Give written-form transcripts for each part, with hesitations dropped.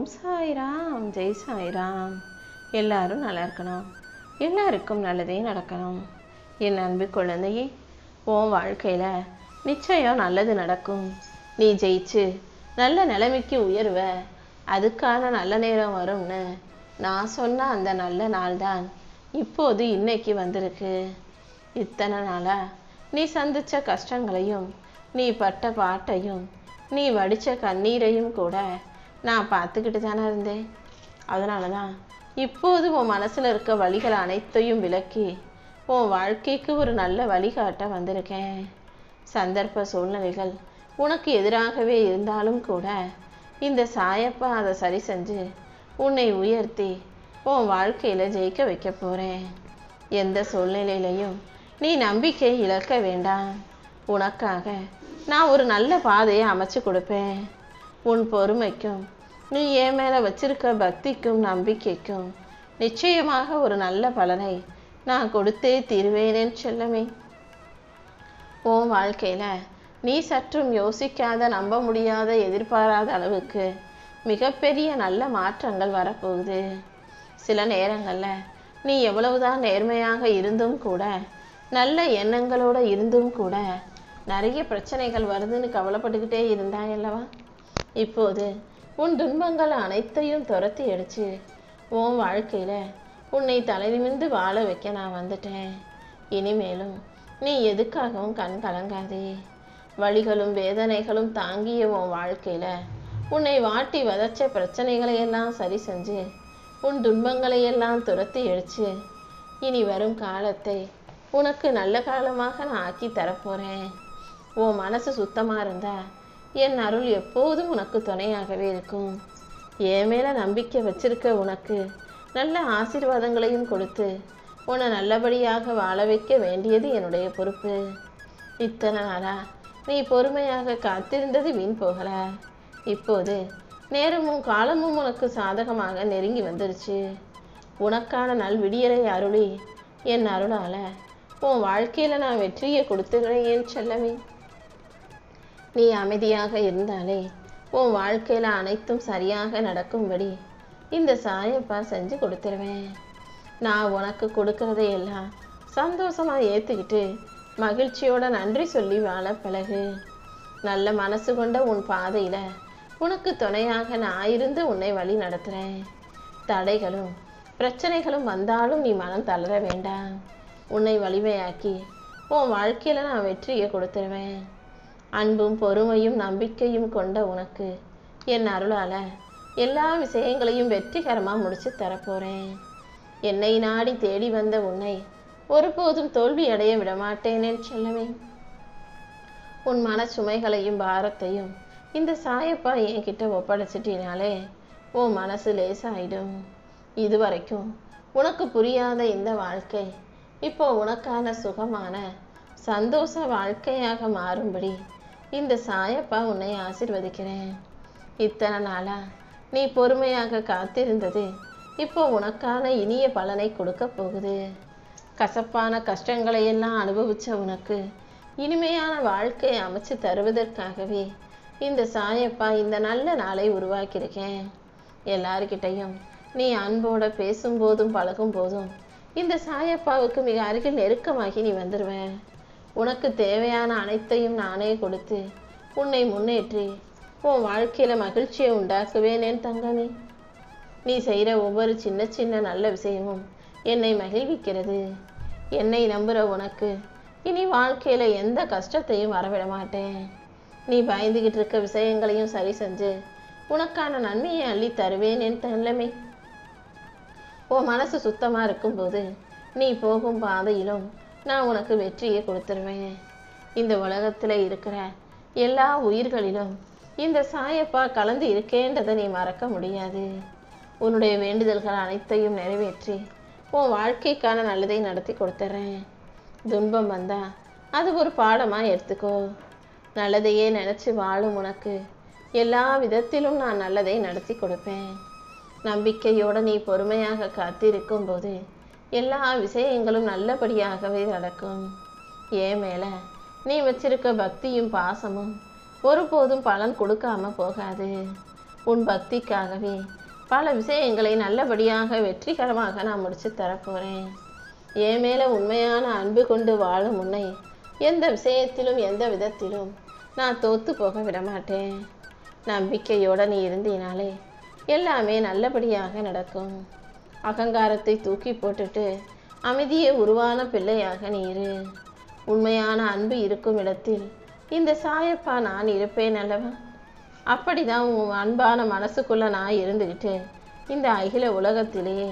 ஓம் சாய்ராம், ஜெய் சாய்ராம். எல்லாரும் நல்லா இருக்கணும், எல்லாருக்கும் நல்லதே நடக்கணும். என் அன்பு குழந்தையே, உன் வாழ்க்கையில் நிச்சயம் நல்லது நடக்கும். நீ ஜெயிச்சு நல்ல நிலைமைக்கு உயர்வ. அதுக்கான நல்ல நேரம் வரும்னு நான் சொன்ன அந்த நல்ல நாள் தான் இப்போது இன்னைக்கு வந்திருக்கு. இத்தனை நாளா நீ சந்திச்ச கஷ்டங்களையும், நீ பட்ட பாட்டையும், நீ வடித்த கண்ணீரையும் கூட நான் பார்த்துக்கிட்டு தானே இருந்தேன். அதனால தான் இப்போது உன் மனசில் இருக்க வழிகள் அனைத்தையும் விலக்கி உன் வாழ்க்கைக்கு ஒரு நல்ல வழிகாட்ட வந்திருக்கேன். சந்தர்ப்ப சூழ்நிலைகள் உனக்கு எதிராகவே இருந்தாலும் கூட இந்த சாயப்பா அதை சரி செஞ்சு உன்னை உயர்த்தி உன் வாழ்க்கையில் ஜெயிக்க வைக்க போகிறேன். எந்த சூழ்நிலையிலையும் நீ நம்பிக்கை இழக்க வேண்டாம். உனக்காக நான் ஒரு நல்ல பாதையை அமைச்சு கொடுப்பேன். உன் பொறுமைக்கும், நீ என் மேலே வச்சிருக்க பக்திக்கும் நம்பிக்கைக்கும் நிச்சயமாக ஒரு நல்ல பலனை நான் கொடுத்தே தீர்வேனேன் செல்லமே. உன் வாழ்க்கையில் நீ சற்றும் யோசிக்காத, நம்ப முடியாத, எதிர்பாராத அளவுக்கு மிகப்பெரிய நல்ல மாற்றங்கள் வரப்போகுது. சில நேரங்களில் நீ எவ்வளவுதான் நேர்மையாக இருந்தும் கூட, நல்ல எண்ணங்களோடு இருந்தும் கூட நிறைய பிரச்சனைகள் வருதுன்னு கவலைப்பட்டுக்கிட்டே இருந்தாய் அல்லவா? இப்போது உன் துன்பங்கள் அனைத்தையும் துரத்தி அடிச்சு உன் வாழ்க்கையில் உன்னை தலை நிமிர்ந்து வாழ வைக்க நான் வந்துட்டேன். இனிமேலும் நீ எதுக்காகவும் கண் கலங்காதே. வலிகளும் வேதனைகளும் தாங்கிய உன் வாழ்க்கையில் உன்னை வாட்டி வதச்ச பிரச்சனைகளையெல்லாம் சரி செஞ்சு உன் துன்பங்களையெல்லாம் துரத்தி அடிச்சு இனி வரும் காலத்தை உனக்கு நல்ல காலமாக நான் ஆக்கி தரப்போகிறேன். உன் மனசு சுத்தமாக இருந்தா என் அருள் எப்போதும் உனக்கு துணையாகவே இருக்கும். என் மேலே நம்பிக்கை வச்சிருக்க உனக்கு நல்ல ஆசீர்வாதங்களையும் கொடுத்து உன்னை நல்லபடியாக வாழ வைக்க வேண்டியது என்னுடைய பொறுப்பு. இத்தனை நாளா நீ பொறுமையாக காத்திருந்தது வீண் போகல. இப்போது நேரமும் காலமும் உனக்கு சாதகமாக நெருங்கி வந்துருச்சு. உனக்கான நல் விடியலை அருளி என் அருளால் உன் வாழ்க்கையில் நான் வெற்றியை கொடுத்துக்கிறேன் என் செல்லமே. நீ அமைதியாக இருந்தாலே உன் வாழ்க்கையில் அனைத்தும் சரியாக நடக்கும்படி இந்த சாயப்பா செஞ்சு கொடுத்துருவேன். நான் உனக்கு கொடுக்கறதையெல்லாம் சந்தோஷமாக ஏற்றுக்கிட்டு மகிழ்ச்சியோட நன்றி சொல்லி வாழ பழகு. நல்ல மனசு கொண்ட உன் பாதையில் உனக்கு துணையாக நான் இருந்து உன்னை வழி நடத்துகிறேன். தடைகளும் பிரச்சனைகளும் வந்தாலும் நீ மனம் தளர வேண்டாம். உன்னை வலிமையாக்கி உன் வாழ்க்கையில் நான் வெற்றியை கொடுத்துருவேன். அன்பும் பொறுமையும் நம்பிக்கையும் கொண்ட உனக்கு என் அருளால் எல்லா விஷயங்களையும் வெற்றிகரமாக முடிச்சு தரப்போகிறேன். என்னை நாடி தேடி வந்த உன்னை ஒருபோதும் தோல்வி அடைய விடமாட்டேனேன் செல்லவே. உன் மன சுமைகளையும் பாரத்தையும் இந்த சாயப்பா என்கிட்ட ஒப்படைச்சிட்டினாலே உன் மனசு லேசாயிடும். இதுவரைக்கும் உனக்கு புரியாத இந்த வாழ்க்கை இப்போ உனக்கான சுகமான சந்தோஷ வாழ்க்கையாக மாறும்படி இந்த சாயப்பா உன்னை ஆசீர்வதிக்கிறேன். இத்தனை நாளா நீ பொறுமையாக காத்திருந்தது இப்போ உனக்கான இனிய பலனை கொடுக்க போகுது. கசப்பான கஷ்டங்களை எல்லாம் அனுபவிச்ச உனக்கு இனிமையான வாழ்க்கையை அமைச்சு தருவதற்காகவே இந்த சாயப்பா இந்த நல்ல நாளை உருவாக்கியிருக்கேன். எல்லாருக்கிட்டையும் நீ அன்போட பேசும்போதும் பழகும் போதும் இந்த சாயப்பாவுக்கு மிக அருகில் நெருக்கமாகி நீ வந்துடுவேன். உனக்கு தேவையான அனைத்தையும் நானே கொடுத்து உன்னை முன்னேற்றி உன் வாழ்க்கையில் மகிழ்ச்சியை உண்டாக்குவேன் என் தங்கமே. நீ செய்கிற ஒவ்வொரு சின்ன சின்ன நல்ல விஷயமும் என்னை மகிழ்விக்கிறது. என்னை நம்புகிற உனக்கு இனி வாழ்க்கையில் எந்த கஷ்டத்தையும் வரவிட மாட்டேன். நீ பயந்துகிட்டு இருக்க விஷயங்களையும் சரி செஞ்சு உனக்கான நன்மையை அள்ளி தருவேன் என் தங்கமே. உன் மனசு சுத்தமாக இருக்கும்போது நீ போகும் பாதையிலும் நான் உனக்கு வெற்றியை கொடுத்துருவேன். இந்த உலகத்தில் இருக்கிற எல்லா உயிர்களிலும் இந்த சாயப்பா கலந்து இருக்கேன்றதை நீ மறக்க முடியாது. உன்னுடைய வேண்டுதல்கள் அனைத்தையும் நிறைவேற்றி உன் வாழ்க்கைக்கான நல்லதை நடத்தி கொடுத்துட்றேன். துன்பம் வந்தா அது ஒரு பாடமாக எடுத்துக்கோ. நல்லதையே நினச்சி வாழும் உனக்கு எல்லா விதத்திலும் நான் நல்லதை நடத்தி கொடுப்பேன். நம்பிக்கையோடு நீ பொறுமையாக காத்திருக்கும் போது எல்லா விஷயங்களும் நல்லபடியாகவே நடக்கும். ஏன் மேலே நீ வச்சிருக்க பக்தியும் பாசமும் ஒருபோதும் பலன் கொடுக்காம போகாது. உன் பக்திக்காகவே பல விஷயங்களை நல்லபடியாக வெற்றிகரமாக நான் முடிச்சு தரப்போகிறேன். என் மேலே உண்மையான அன்பு கொண்டு வாழும் உன்னை எந்த விஷயத்திலும் எந்த விதத்திலும் நான் தோற்று போக விடமாட்டேன். நம்பிக்கையோடு நீ இருந்தினாலே எல்லாமே நல்லபடியாக நடக்கும். அகங்காரத்தை தூக்கி போட்டுட்டு அமைதியே உருவான பிள்ளையாக நீ இரு. உண்மையான அன்பு இருக்கும் இடத்தில் இந்த சாயப்பா நான் இருப்பேன் அல்லவா? அப்படிதான் உன் அன்பான மனசுக்குள்ள நான் இருந்துக்கிட்டு இந்த அகில உலகத்திலேயே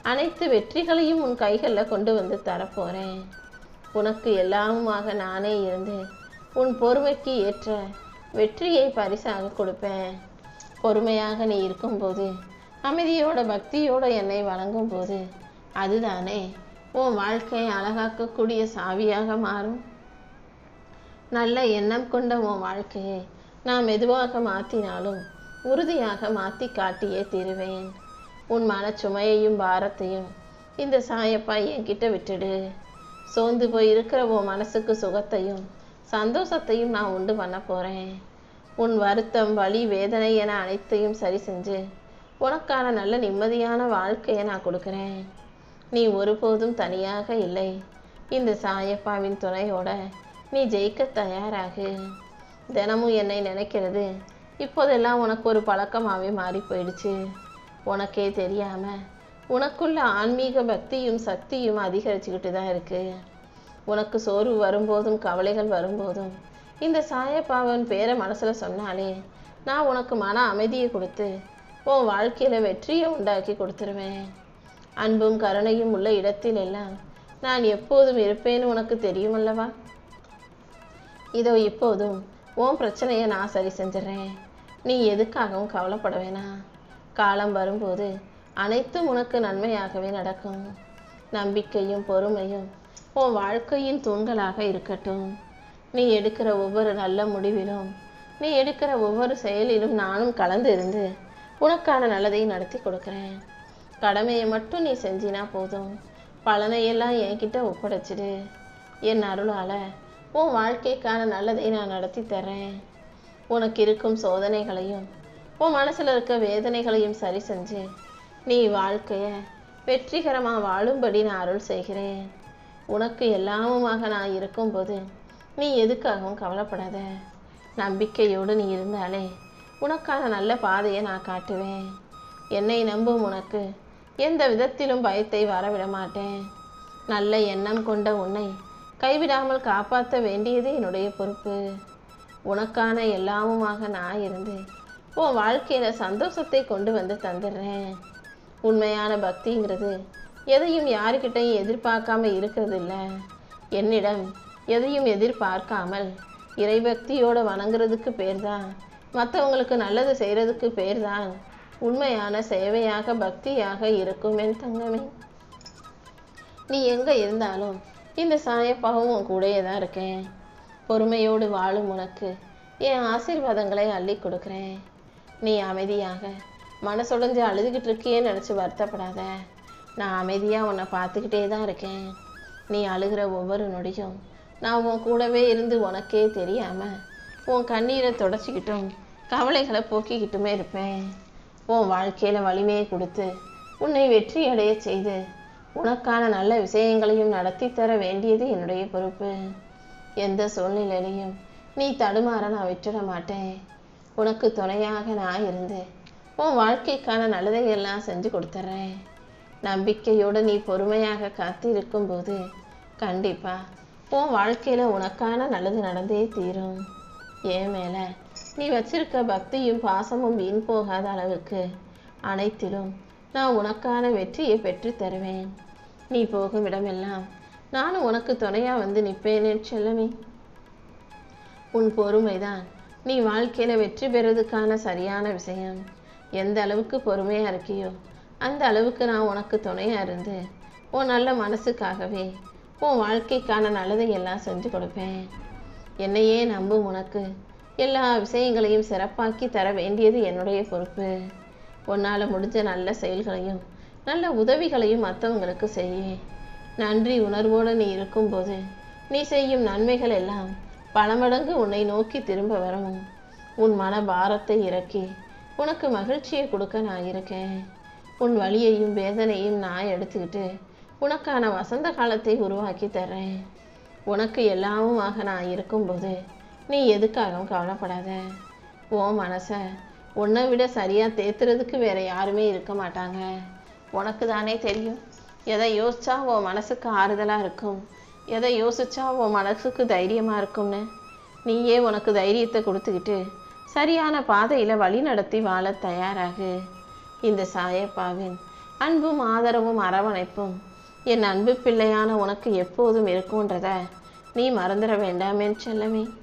அனைத்து வெற்றிகளையும் உன் கைகளில் கொண்டு வந்து தரப்போகிறேன். உனக்கு எல்லாமுமாக நானே இருந்து உன் பொறுமைக்கு ஏற்ற வெற்றியை பரிசாக கொடுப்பேன். பொறுமையாக நீ இருக்கும்போது, அமைதியோட பக்தியோட என்னை வணங்கும் போது, அதுதானே உன் வாழ்க்கையை அழகாக்கக்கூடிய சாவியாக மாறும். நல்ல எண்ணம் கொண்ட உன் வாழ்க்கையை நான் மெதுவாக மாற்றினாலும் உறுதியாக மாற்றி காட்டியே தீருவேன். உன் மனச்சுமையையும் பாரத்தையும் இந்த சாயப்பா என்கிட்ட விட்டுடு. சோர்ந்து போய் இருக்கிற உன் மனசுக்கு சுகத்தையும் சந்தோஷத்தையும் நான் உண்டு பண்ண போகிறேன். உன் வருத்தம், வலி, வேதனை என அனைத்தையும் சரி செஞ்சு உனக்கான நல்ல நிம்மதியான வாழ்க்கையை நான் கொடுக்குறேன். நீ ஒருபோதும் தனியாக இல்லை. இந்த சாயப்பாவின் துணையோட நீ ஜெயிக்க தயாராகு. தினமும் என்னை நினைக்கிறது இப்போதெல்லாம் உனக்கு ஒரு பழக்கமாகவே மாறி போயிடுச்சு. உனக்கே தெரியாமல் உனக்குள்ள ஆன்மீக பக்தியும் சக்தியும் அதிகரிச்சுக்கிட்டு தான் இருக்குது. உனக்கு சோர்வு வரும்போதும் கவலைகள் வரும்போதும் இந்த சாயப்பாவன் பேரை மனசில் சொன்னாலே நான் உனக்கு மன அமைதியை கொடுத்து உன் வாழ்க்கையில் வெற்றியை உண்டாக்கி கொடுத்துருவேன். அன்பும் கருணையும் உள்ள இடத்தில் எல்லாம் நான் எப்போதும் இருப்பேன்னு உனக்கு தெரியுமல்லவா? இதோ இப்போதும் உன் பிரச்சனையை நான் சரி செஞ்சிடறேன். நீ எதுக்காகவும் கவலைப்பட வேணாம். காலம் வரும்போது அனைத்தும் உனக்கு நன்மையாகவே நடக்கும். நம்பிக்கையும் பொறுமையும் உன் வாழ்க்கையின் தூண்களாக இருக்கட்டும். நீ எடுக்கிற ஒவ்வொரு நல்ல முடிவிலும், நீ எடுக்கிற ஒவ்வொரு செயலிலும் நானும் கலந்து இருந்து உனக்கான நல்லதை நடத்தி கொடுக்குறேன். கடமையை மட்டும் நீ செஞ்சினா போதும். பலனையெல்லாம் என்கிட்ட ஒப்படைச்சிடு. என் அருளால் உன் வாழ்க்கைக்கான நல்லதை நான் நடத்தி தர்றேன். உனக்கு இருக்கும் சோதனைகளையும் உன் மனசில் இருக்க வேதனைகளையும் சரி செஞ்சு நீ வாழ்க்கையை வெற்றிகரமாக வாழும்படி நான் அருள் செய்கிறேன். உனக்கு எல்லாமுமாக நான் இருக்கும்போது நீ எதுக்காகவும் கவலைப்படாத. நம்பிக்கையோடு நீ இருந்தாலே உனக்கான நல்ல பாதையை நான் காட்டுவேன். என்னை நம்பும் உனக்கு எந்த விதத்திலும் பயத்தை வரவிட மாட்டேன். நல்ல எண்ணம் கொண்ட உன்னை கைவிடாமல் காப்பாற்ற வேண்டியது என்னுடைய பொறுப்பு. உனக்கான எல்லாமுமாக நான் இருந்து உன் வாழ்க்கையில் சந்தோஷத்தை கொண்டு வந்து தந்துடுறேன். உண்மையான பக்திங்கிறது எதையும் யாருக்கிட்டையும் எதிர்பார்க்காம இருக்கிறது இல்லை. என்னிடம் எதையும் எதிர்பார்க்காமல் இறைபக்தியோடு வணங்குறதுக்கு பேர் தான், மற்றவங்களுக்கு நல்லது செய்கிறதுக்கு பேர் தான் உண்மையான சேவையாக பக்தியாக இருக்கும் என் தங்கமே. நீ எங்கே இருந்தாலும் இந்த சாயப்பாவும் உன் கூடயே தான் இருக்கேன். பொறுமையோடு வாழும் உனக்கு என் ஆசீர்வாதங்களை அள்ளி கொடுக்குறேன். நீ அமைதியாக மனசுடைஞ்சு அழுதுகிட்டு இருக்கியேன்னு நினச்சி வருத்தப்படாத. நான் அமைதியாக உன்னை பார்த்துக்கிட்டே தான் இருக்கேன். நீ அழுகிற ஒவ்வொரு நொடியும் நான் உன் கூடவே இருந்து உனக்கே தெரியாமல் உன் கண்ணீரை தொடச்சிக்கிட்டும் கவலைகளை போக்கிக்கிட்டுமே இருப்பேன். உன் வாழ்க்கையில் வலிமையை கொடுத்து உன்னை வெற்றி அடைய செய்து உனக்கான நல்ல விஷயங்களையும் நடத்தி தர வேண்டியது என்னுடைய பொறுப்பு. எந்த சூழ்நிலையிலையும் நீ தடுமாற நான் விட்டுட மாட்டேன். உனக்கு துணையாக நான் இருந்து உன் வாழ்க்கைக்கான நல்லதையெல்லாம் செஞ்சு கொடுத்துட்றேன். நம்பிக்கையோடு நீ பொறுமையாக காத்து இருக்கும்போது கண்டிப்பாக உன் வாழ்க்கையில் உனக்கான நல்லது நடந்தே தீரும். என் மேலே நீ வச்சிருக்க பக்தியும் பாசமும் வீண் போகாத அளவுக்கு அனைத்திலும் நான் உனக்கான வெற்றியை பெற்று தருவேன். நீ போகும் இடமெல்லாம் நானும் உனக்கு துணையாக வந்து நிற்பேனே செல்லமே. உன் பொறுமைதான் நீ வாழ்க்கையில் வெற்றி பெறதுக்கான சரியான விஷயம். எந்த அளவுக்கு பொறுமையாக இருக்கியோ அந்த அளவுக்கு நான் உனக்கு துணையாக இருந்து உன் நல்ல மனசுக்காகவே உன் வாழ்க்கைக்கான நல்லதை எல்லாம் செஞ்சு கொடுப்பேன். என்னையே நம்பும் உனக்கு எல்லா விஷயங்களையும் சிறப்பாக்கி தர வேண்டியது என்னுடைய பொறுப்பு. உன்னால் முடிஞ்ச நல்ல செயல்களையும் நல்ல உதவிகளையும் மற்றவங்களுக்கு செய்ய. நன்றி உணர்வோடு நீ இருக்கும்போது நீ செய்யும் நன்மைகள் எல்லாம் பல மடங்கு உன்னை நோக்கி திரும்ப வரும். உன் மன பாரத்தை இறக்கி உனக்கு மகிழ்ச்சியை கொடுக்க நான் இருக்கேன். உன் வலியையும் வேதனையும் நான் எடுத்துக்கிட்டு உனக்கான வசந்த காலத்தை உருவாக்கி தர்றேன். உனக்கு எல்லாமுமாக நான் இருக்கும்போது நீ எதுக்காகவும் கவலைப்படாத. உன் மனசை உன்னை விட சரியாக தேத்துறதுக்கு வேற யாருமே இருக்க மாட்டாங்க. உனக்கு தானே தெரியும் எதை யோசிச்சா உன் மனசுக்கு ஆறுதலாக இருக்கும், எதை யோசிச்சா உன் மனசுக்கு தைரியமாக இருக்கும்னு. நீயே உனக்கு தைரியத்தை கொடுத்துக்கிட்டு சரியான பாதையில் வழி நடத்தி வாழ தயாராகு. இந்த சாயப்பாவின் அன்பும் ஆதரவும் அரவணைப்பும் என் அன்பு பிள்ளையான உனக்கு எப்போதும் இருக்கும்ன்றத நீ மறந்துட வேண்டாமே செல்லமே.